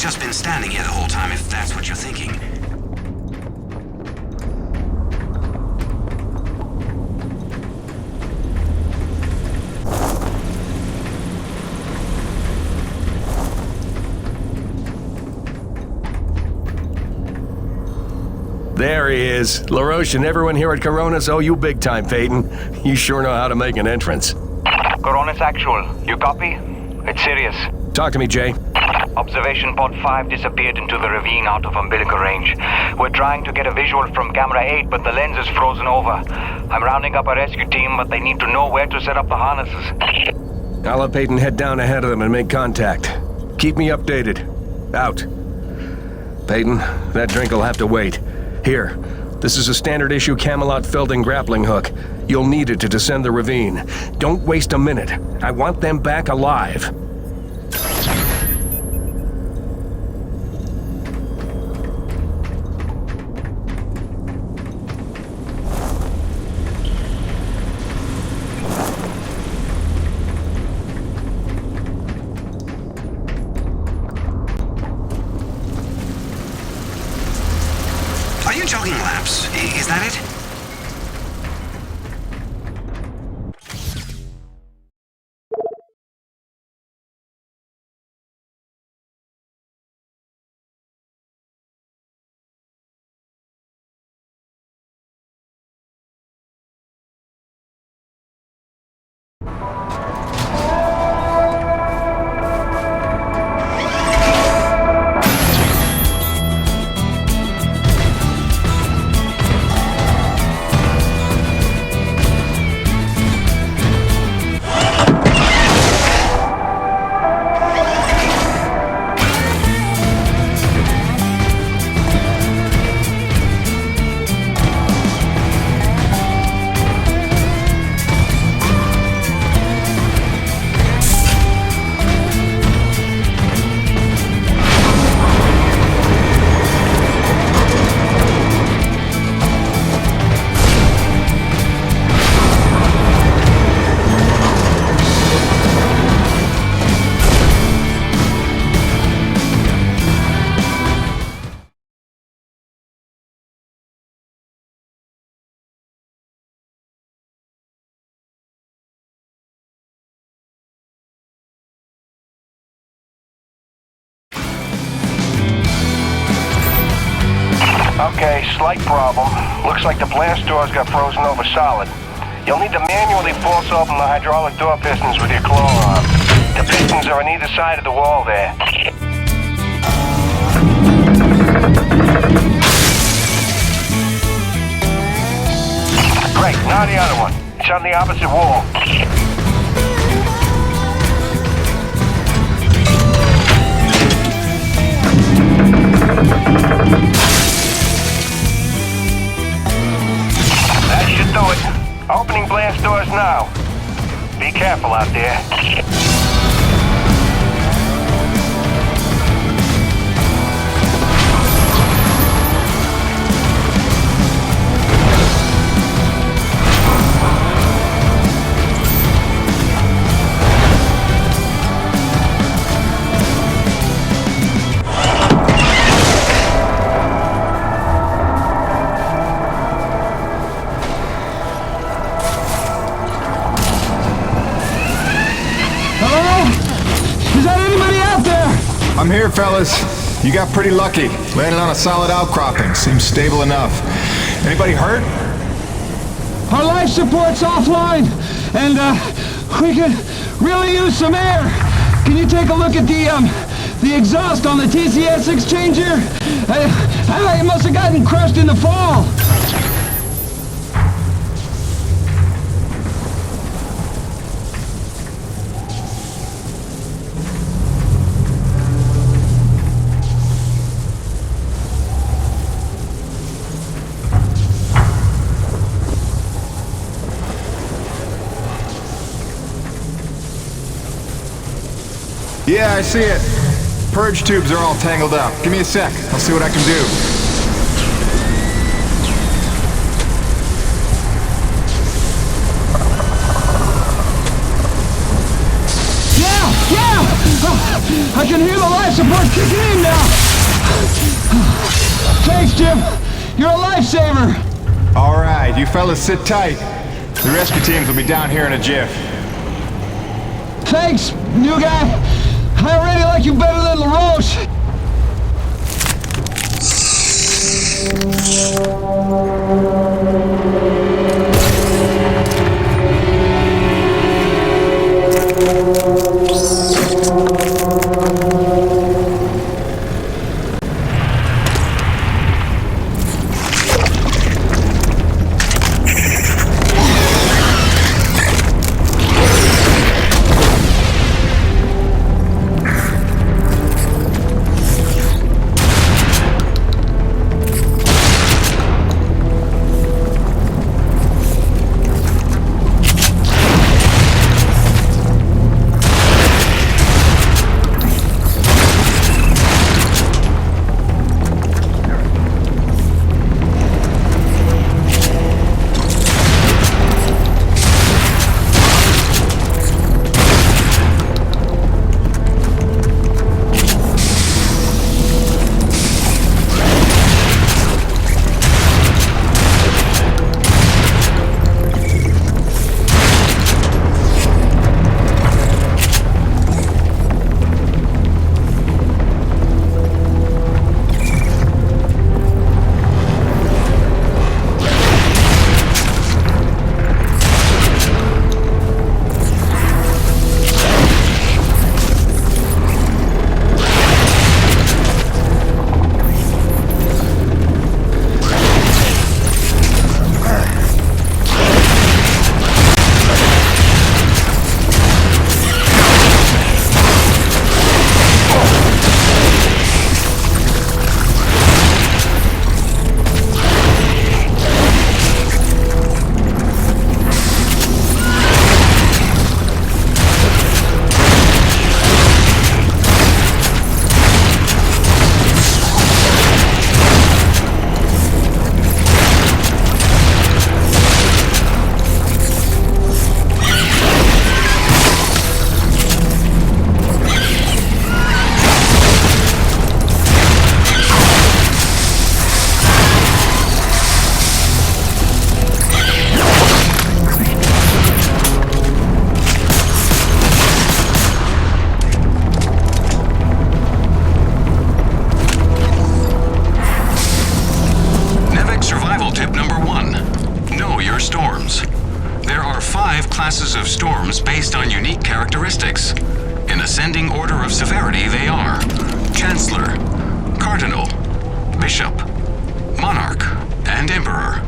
just been standing here the whole time, if that's what you're thinking. There he is. LaRoche and everyone here at Coronas owe you big time, Peyton. You sure know how to make an entrance. Coronas Actual. You copy? It's serious. Talk to me, Jay. Observation pod 5 disappeared into the ravine out of umbilical range. We're trying to get a visual from camera 8, but the lens is frozen over. I'm rounding up a rescue team, but they need to know where to set up the harnesses. I'll let Peyton head down ahead of them and make contact. Keep me updated. Out. Peyton, that drink will have to wait. Here, this is a standard issue Camelot Felding grappling hook. You'll need it to descend the ravine. Don't waste a minute. I want them back alive. Are you jogging laps? Is that it? Okay, slight problem. Looks like the blast doors got frozen over solid. You'll need to manually force open the hydraulic door pistons with your claw arm. The pistons are on either side of the wall there. Great, now the other one. It's on the opposite wall. That should do it. Opening blast doors now. Be careful out there. I'm here, fellas. You got pretty lucky. Landed on a solid outcropping. Seems stable enough. Anybody hurt? Our life support's offline, and we could really use some air. Can you take a look at the exhaust on the TCS exchanger? It must have gotten crushed in the fall. Yeah, I see it. Purge tubes are all tangled up. Give me a sec. I'll see what I can do. I can hear the life support kicking in now. Thanks, Jim. You're a lifesaver. All right, you fellas sit tight. The rescue teams will be down here in a jiff. Thanks, new guy. I already like you better than LaRoche. classes of storms based on unique characteristics. In ascending order of severity, they are Chancellor, Cardinal, Bishop, Monarch, and Emperor.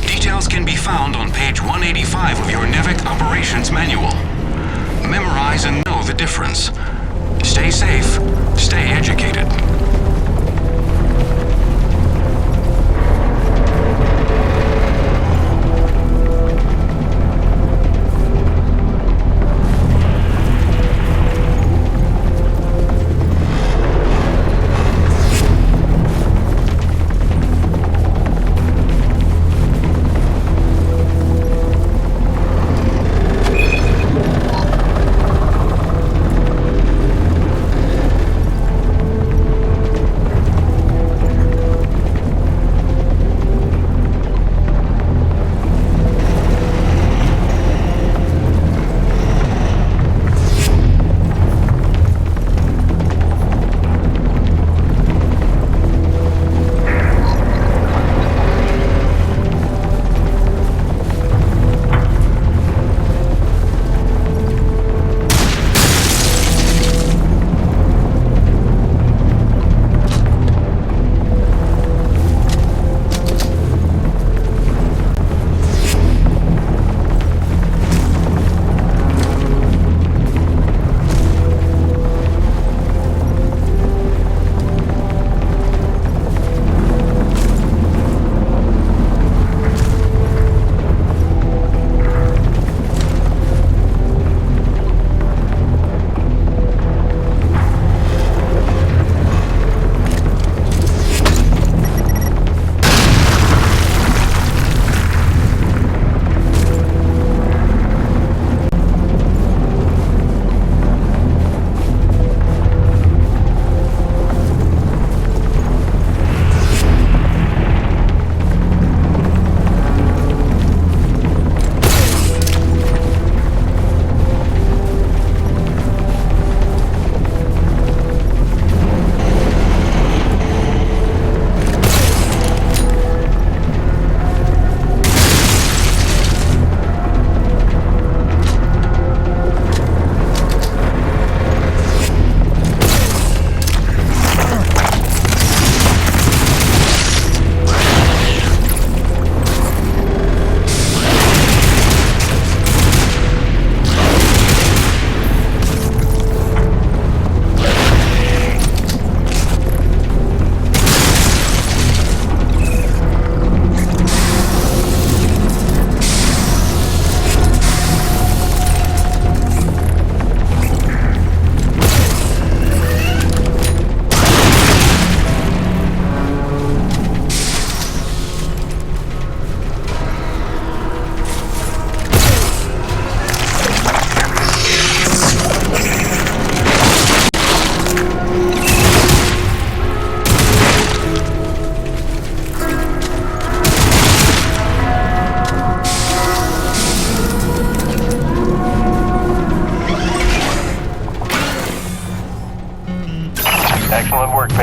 Details can be found on page 185 of your NEVIC Operations Manual. Memorize and know the difference. Stay safe, stay educated.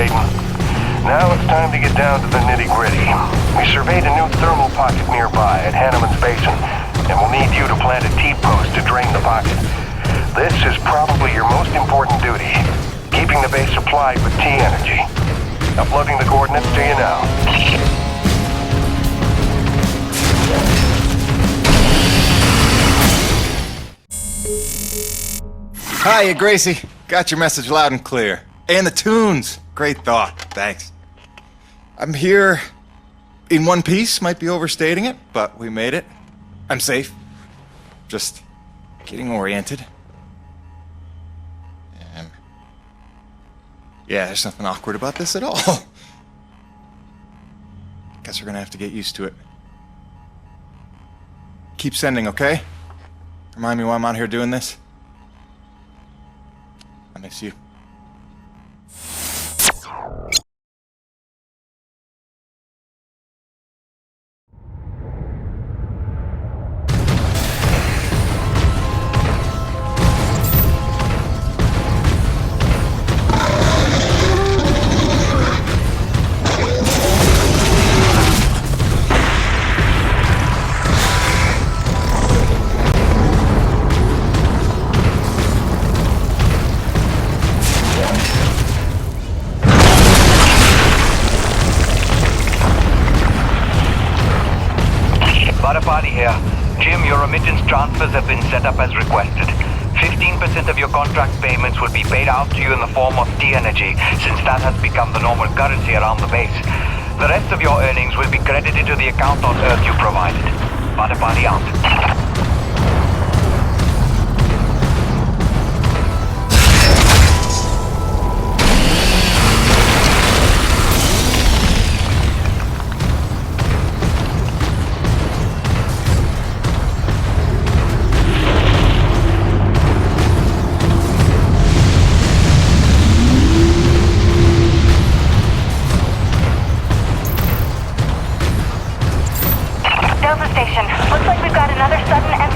Peyton. Now it's time to get down to the nitty-gritty. We surveyed a new thermal pocket nearby at Hanneman's Basin, and we'll need you to plant a T-post to drain the pocket. This is probably your most important duty, keeping the base supplied with T-energy. Uploading the coordinates to you now. Hiya, Gracie. Got your message loud and clear. And the tunes. Great thought. Thanks. I'm here in one piece. Might be overstating it, but we made it. I'm safe. Just getting oriented. Yeah, there's nothing awkward about this at all. Guess we're gonna have to get used to it. Keep sending, okay? Remind me why I'm out here doing this. I miss you. Here. Jim, your remittance transfers have been set up as requested. 15% of your contract payments will be paid out to you in the form of T-energy, since that has become the normal currency around the base. The rest of your earnings will be credited to the account on Earth you provided. Body out. Looks like we've got another sudden and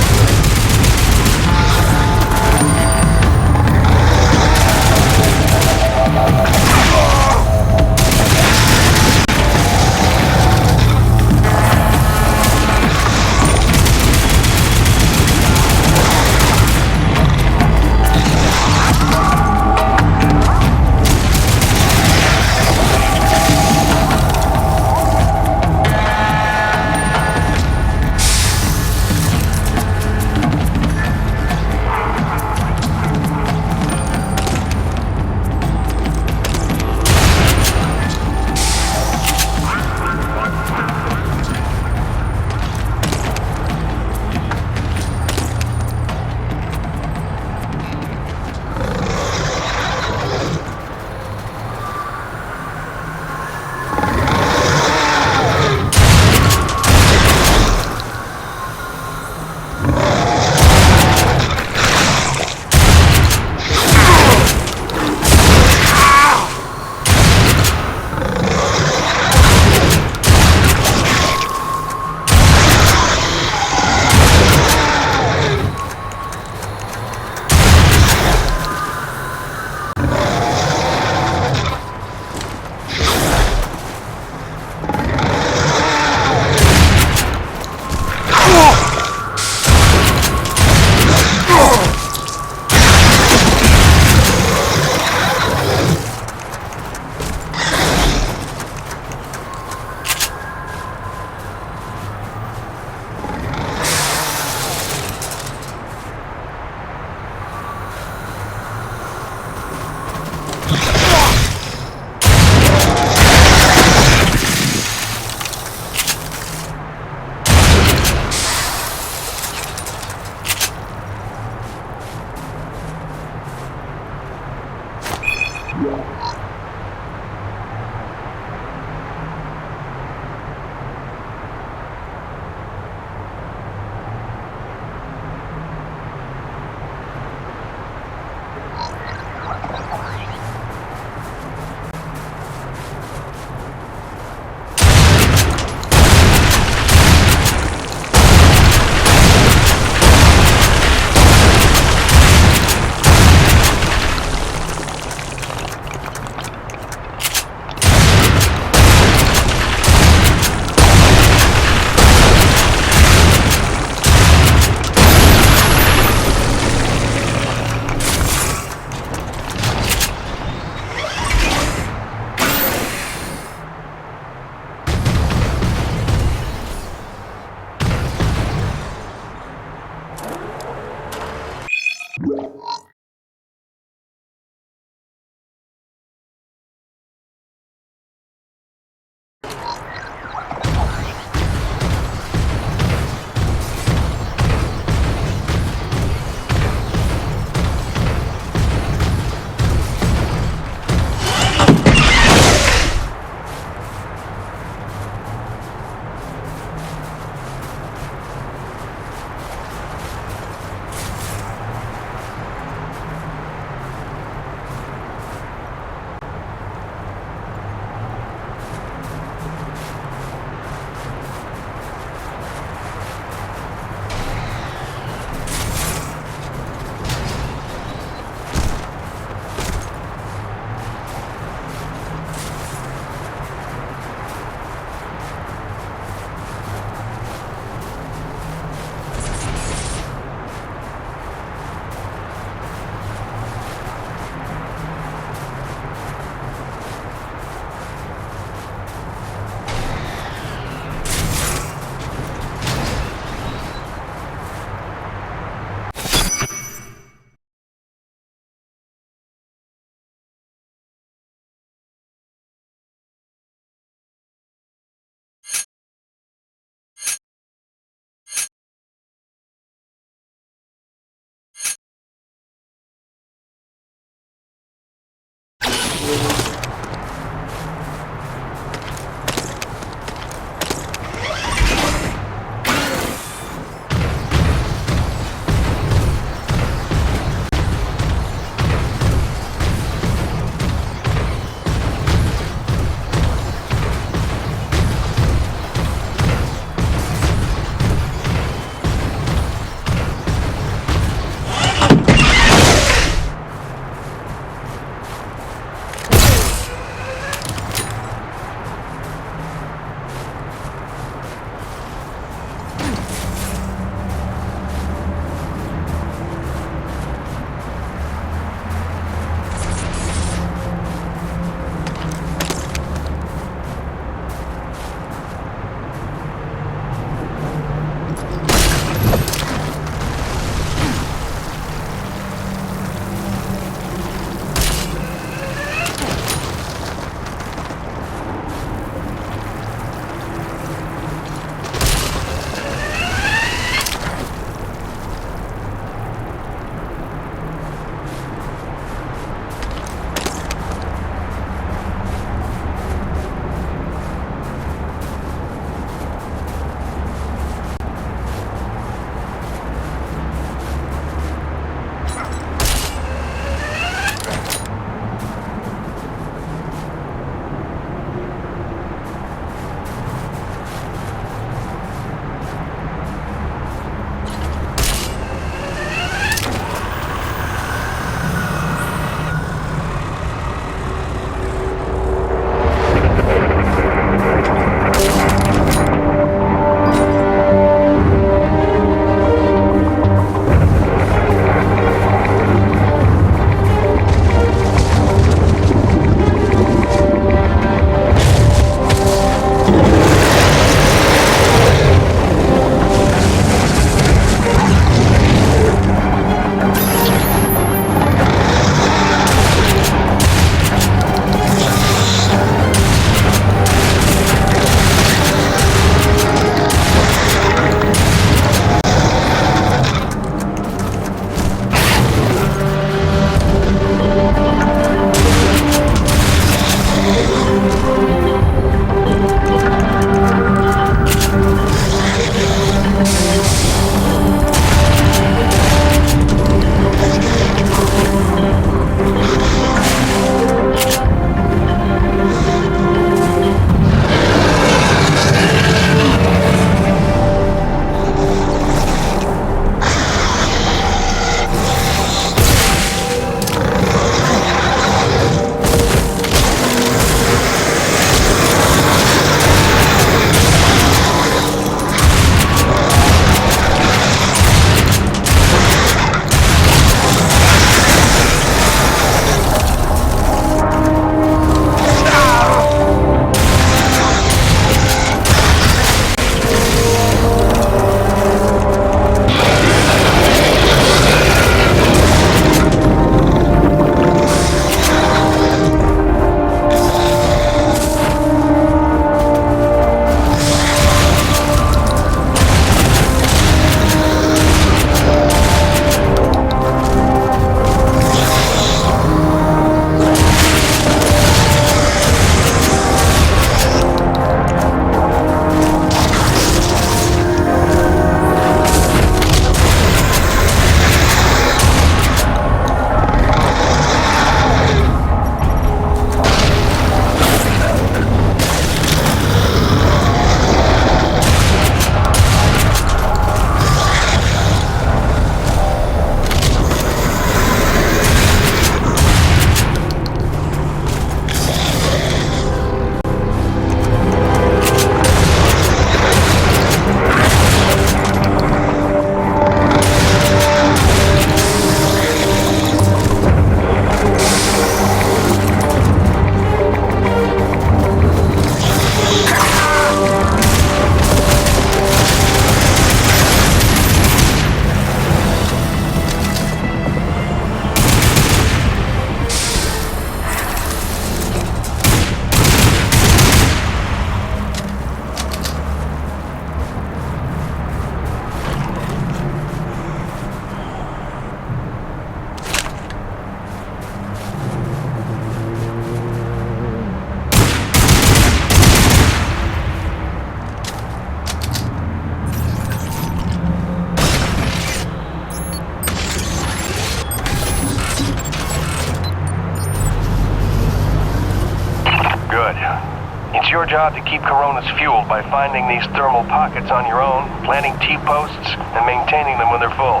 your job to keep Coronas fueled by finding these thermal pockets on your own, planting T-posts, and maintaining them when they're full.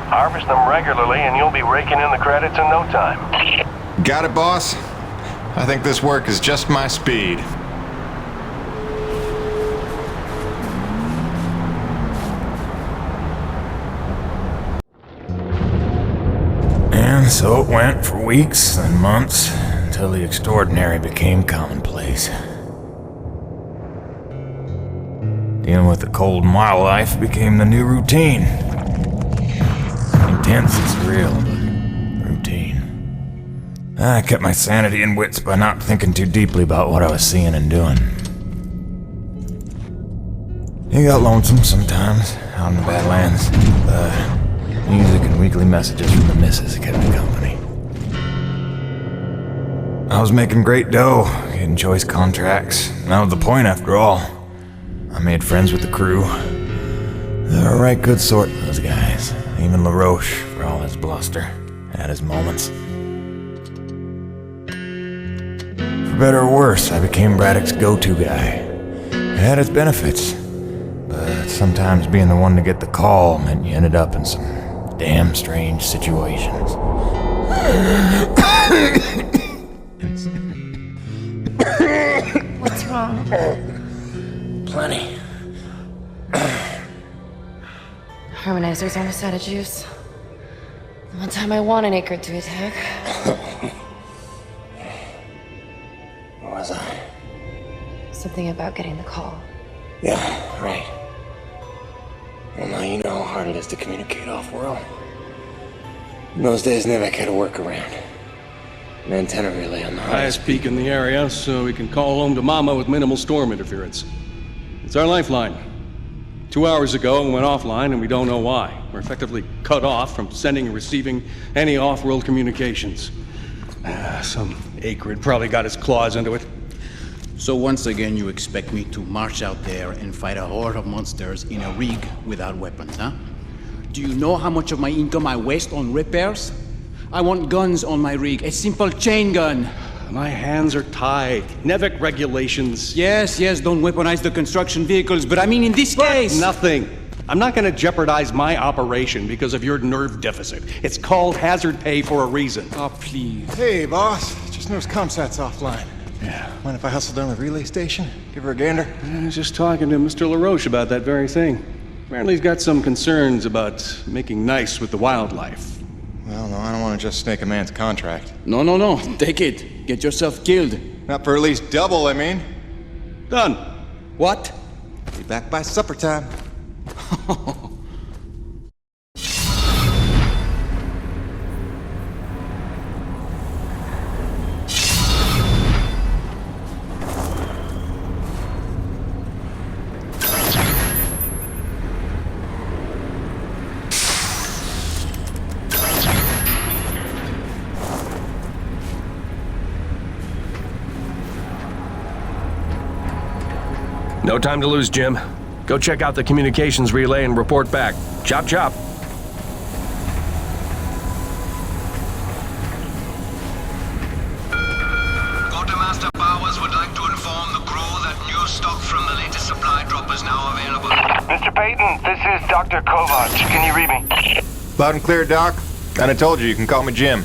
Harvest them regularly and you'll be raking in the credits in no time. Got it, boss? I think this work is just my speed. And so it went for weeks and months, until the extraordinary became commonplace. Dealing with the cold mile life became the new routine. Intense and surreal, but routine. I kept my sanity and wits by not thinking too deeply about what I was seeing and doing. It got lonesome sometimes, out in the Badlands. Music and weekly messages from the missus kept me company. I was making great dough, getting choice contracts. That was the point after all. I made friends with the crew. They were a right good sort, those guys. Even LaRoche, for all his bluster, had his moments. For better or worse, I became Braddock's go-to guy. It had its benefits, but sometimes being the one to get the call meant you ended up in some damn strange situations. What's wrong? Plenty. Harmonizers aren't a side of juice. The one time I want an acre to attack. What was I? Something about getting the call. Yeah, right. Well, now you know how hard it is to communicate off-world. In those days, Nivek had a workaround. An antenna relay on the Highest peak in the area, so we can call home to Mama with minimal storm interference. It's our lifeline. 2 hours ago, we went offline, and we don't know why. We're effectively cut off from sending and receiving any off-world communications. Some acrid probably got his claws into it. So once again you expect me to march out there and fight a horde of monsters in a rig without weapons, huh? Do you know how much of my income I waste on repairs? I want guns on my rig, a simple chain gun. My hands are tied. Nevik regulations. Yes, don't weaponize the construction vehicles, but I mean in this case... Nothing. I'm not going to jeopardize my operation because of your nerve deficit. It's called hazard pay for a reason. Oh, please. Hey, boss. Just noticed ComSat's offline. Yeah. Mind if I hustle down to the relay station? Give her a gander? I was just talking to Mr. LaRoche about that very thing. Apparently he's got some concerns about making nice with the wildlife. Well, no, I don't want to just snake a man's contract. No, take it. Get yourself killed. Not for at least double, I mean. Done. What? Be back by supper time. No time to lose, Jim. Go check out the communications relay and report back. Chop, chop. Quartermaster Bowers would like to inform the crew that new stock from the latest supply drop is now available. Mr. Payton, this is Dr. Kovac. Can you read me? Loud and clear, Doc. And I told you can call me Jim.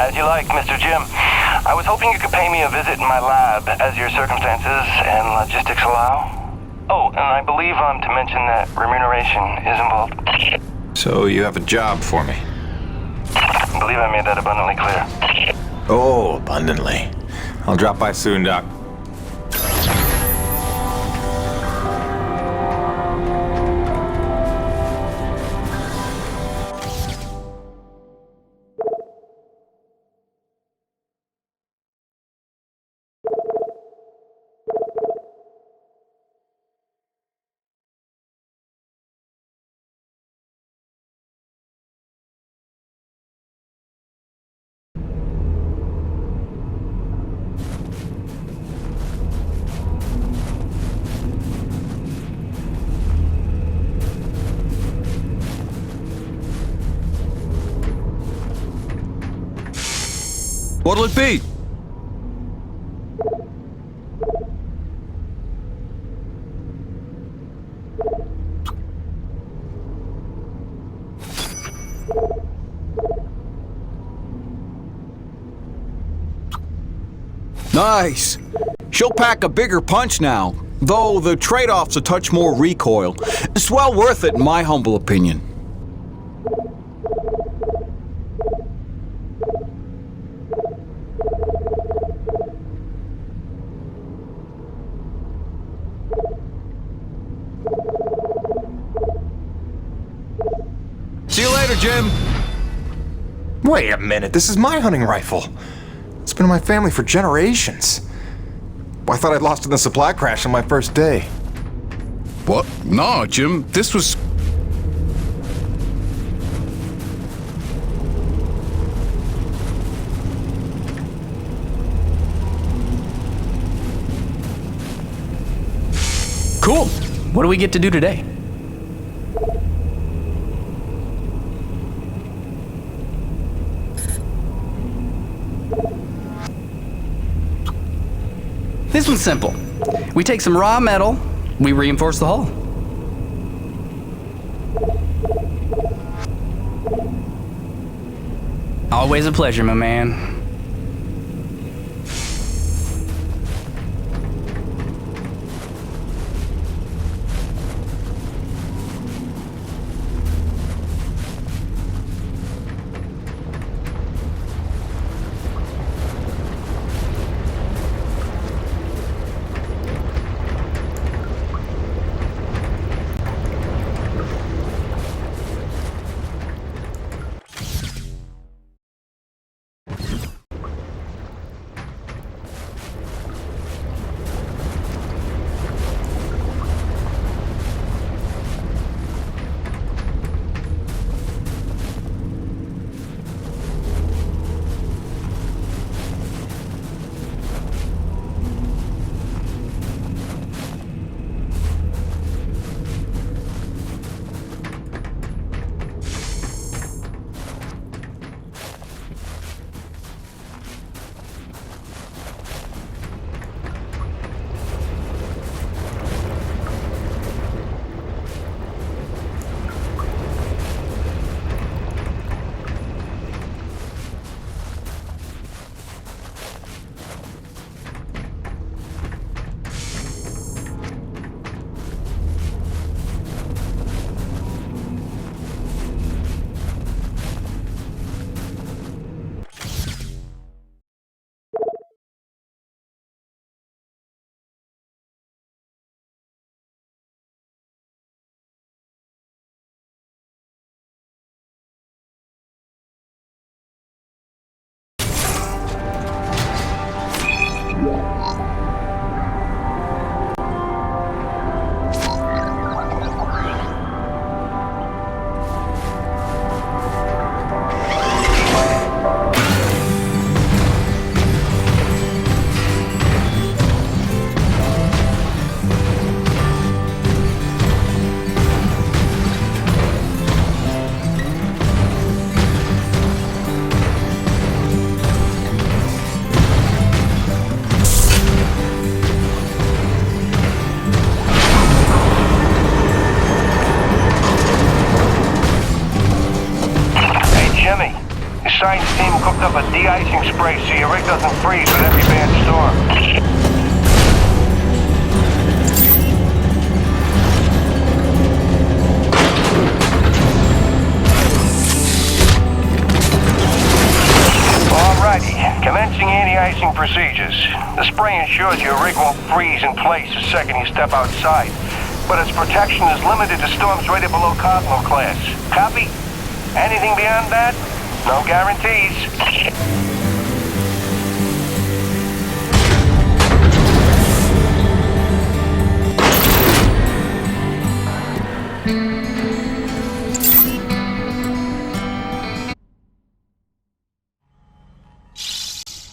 As you like, Mr. Jim. I was hoping you could pay me a visit in my lab as your circumstances and logistics allow. Oh, and I believe I'm to mention that remuneration is involved. So you have a job for me? I believe I made that abundantly clear. Oh, abundantly. I'll drop by soon, Doc. What'll it be? Nice. She'll pack a bigger punch now, though the trade-off's a touch more recoil. It's well worth it in my humble opinion. See you later, Jim. Wait a minute, this is my hunting rifle. It's been in my family for generations. I thought I'd lost it in the supply crash on my first day. What? No, Jim, this was... Cool. What do we get to do today? This one's simple. We take some raw metal, we reinforce the hull. Always a pleasure, my man. Science team cooked up a de-icing spray so your rig doesn't freeze with every bad storm. Alrighty, commencing anti-icing procedures. The spray ensures your rig won't freeze in place the second you step outside, but its protection is limited to storms rated below Cardinal class. Copy? Anything beyond that? No guarantees.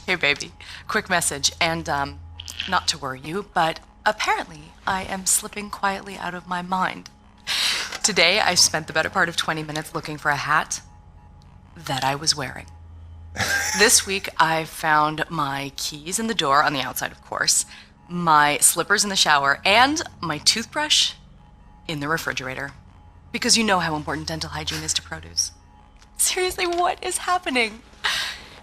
Hey baby, quick message, and not to worry you, but apparently I am slipping quietly out of my mind. Today I spent the better part of 20 minutes looking for a hat that I was wearing. This week I found my keys in the door, on the outside of course, my slippers in the shower, and my toothbrush in the refrigerator. Because you know how important dental hygiene is to produce. Seriously, what is happening?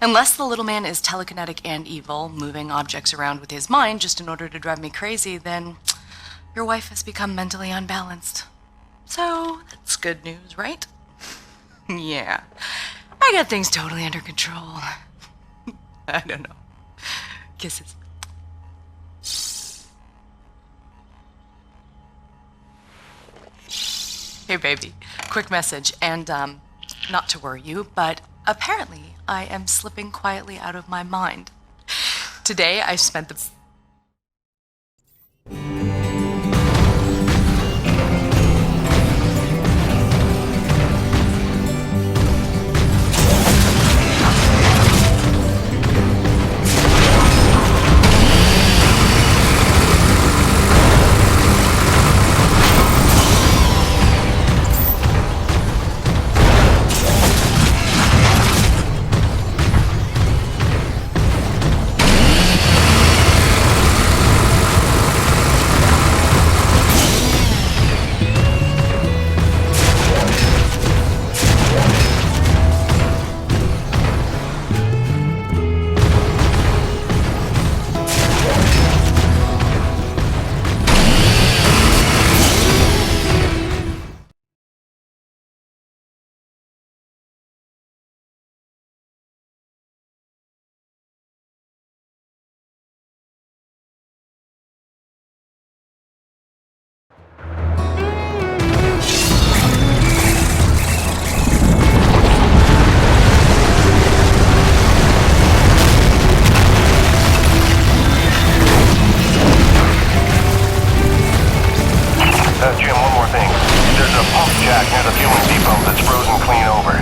Unless the little man is telekinetic and evil, moving objects around with his mind just in order to drive me crazy, then your wife has become mentally unbalanced. So, that's good news, right? Yeah. I got things totally under control. I don't know. Kisses. Hey, baby. Quick message, and, not to worry you, but apparently I am slipping quietly out of my mind. Today I spent the... Jim, one more thing. There's a pump jack near the fueling depot that's frozen clean over.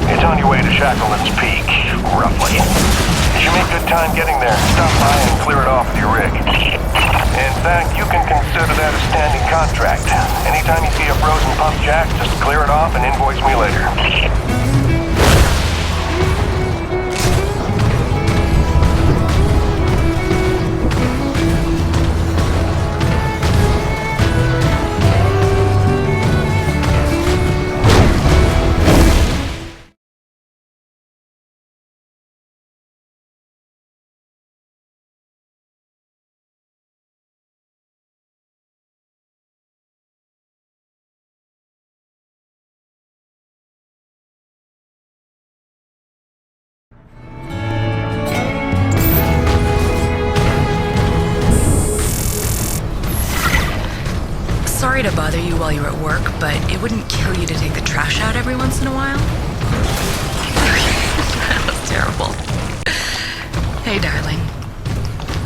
It's on your way to Shackleton's Peak, roughly. You should make good time getting there. Stop by and clear it off with your rig. In fact, you can consider that a standing contract. Anytime you see a frozen pump jack, just clear it off and invoice me later. Sorry to bother you while you're at work, but it wouldn't kill you to take the trash out every once in a while? That was terrible. Hey, darling.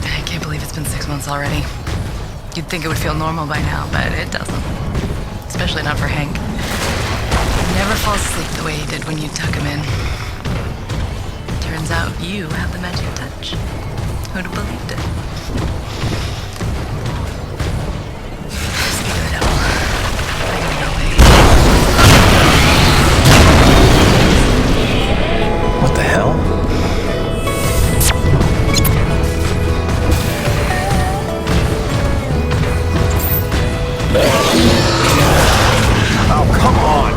I can't believe it's been 6 months already. You'd think it would feel normal by now, but it doesn't. Especially not for Hank. He never falls asleep the way he did when you tuck him in. Turns out you have the magic touch. Who'd have believed it? What the hell? Oh, come on!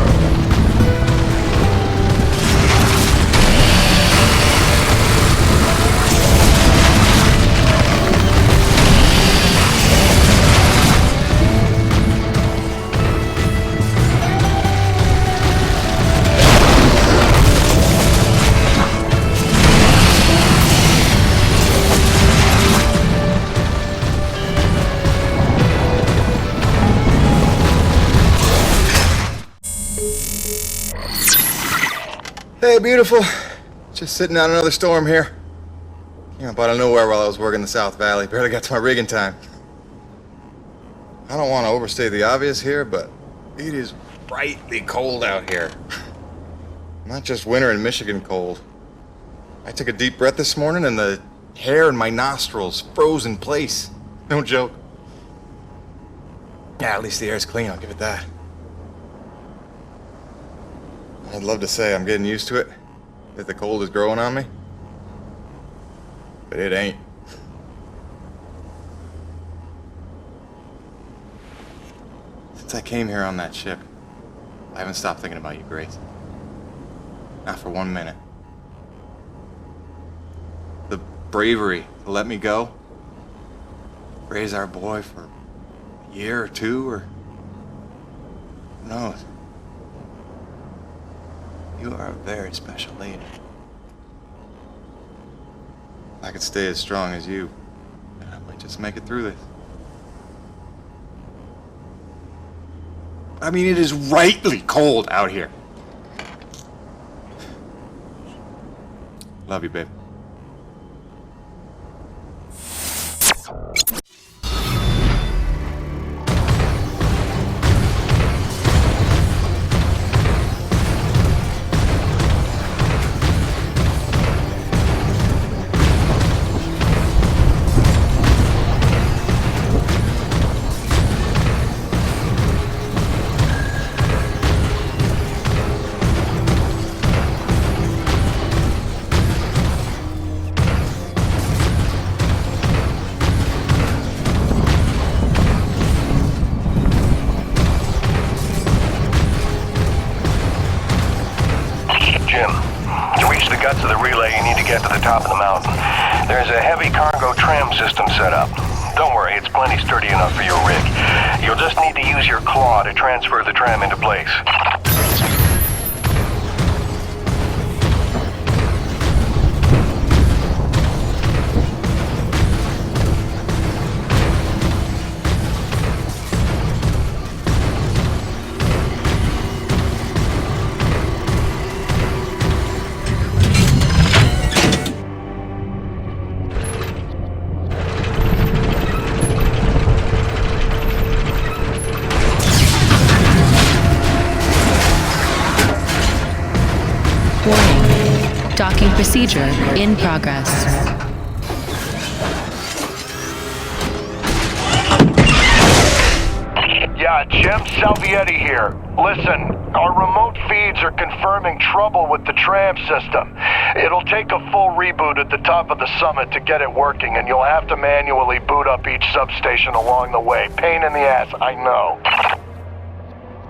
Hey, beautiful. Just sitting out another storm here. Came up out of nowhere while I was working the South Valley. Barely got to my rig in time. I don't want to overstate the obvious here, but it is frightfully cold out here. Not just winter in Michigan cold. I took a deep breath this morning and the hair in my nostrils froze in place. No joke. Yeah, at least the air's clean, I'll give it that. I'd love to say I'm getting used to it, that the cold is growing on me, but it ain't. Since I came here on that ship, I haven't stopped thinking about you, Grace. Not for 1 minute. The bravery to let me go. Raise our boy for a year or two, or who knows? You are a very special lady. If I could stay as strong as you, I might just make it through this. I mean, it is rightly cold out here. Love you, babe. Jim, to reach the guts of the relay, you need to get to the top of the mountain. There's a heavy cargo tram system set up. Don't worry, it's plenty sturdy enough for your rig. You'll just need to use your claw to transfer the tram into place. Docking procedure in progress. Yeah, Jim Salvietti here. Listen, our remote feeds are confirming trouble with the tram system. It'll take a full reboot at the top of the summit to get it working, and you'll have to manually boot up each substation along the way. Pain in the ass, I know.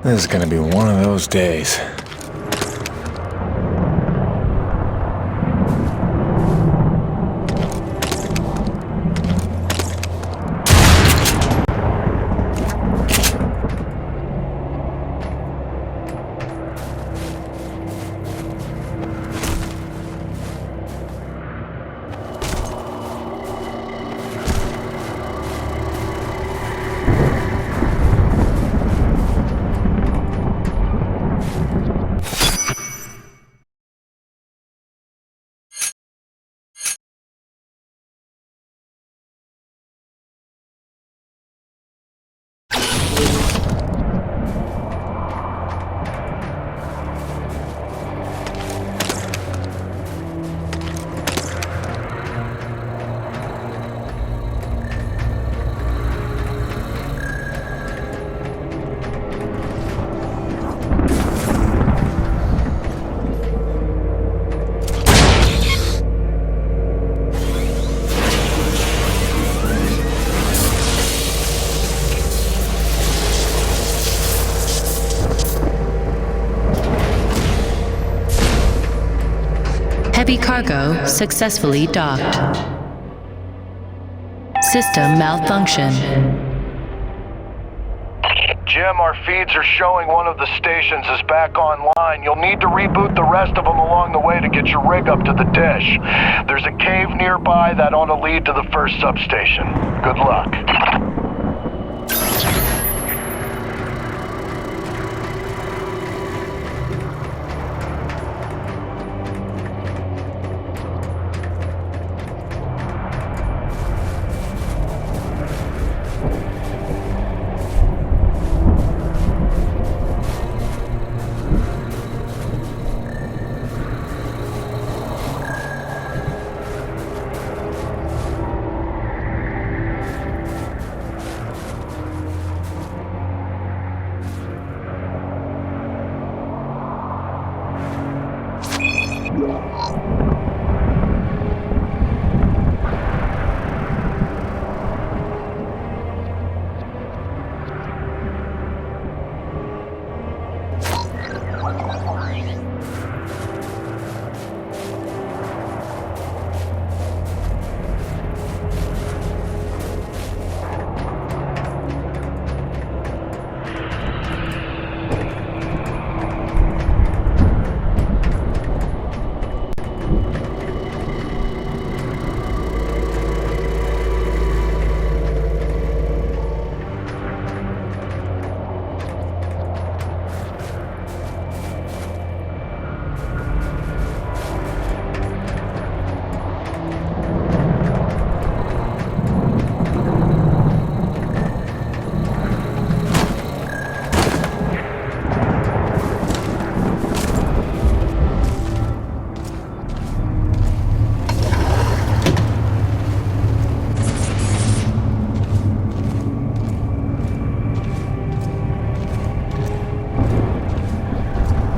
This is gonna be one of those days. Heavy cargo successfully docked. System malfunction. Jim, our feeds are showing one of the stations is back online. You'll need to reboot the rest of them along the way to get your rig up to the dish. There's a cave nearby that ought to lead to the first substation. Good luck.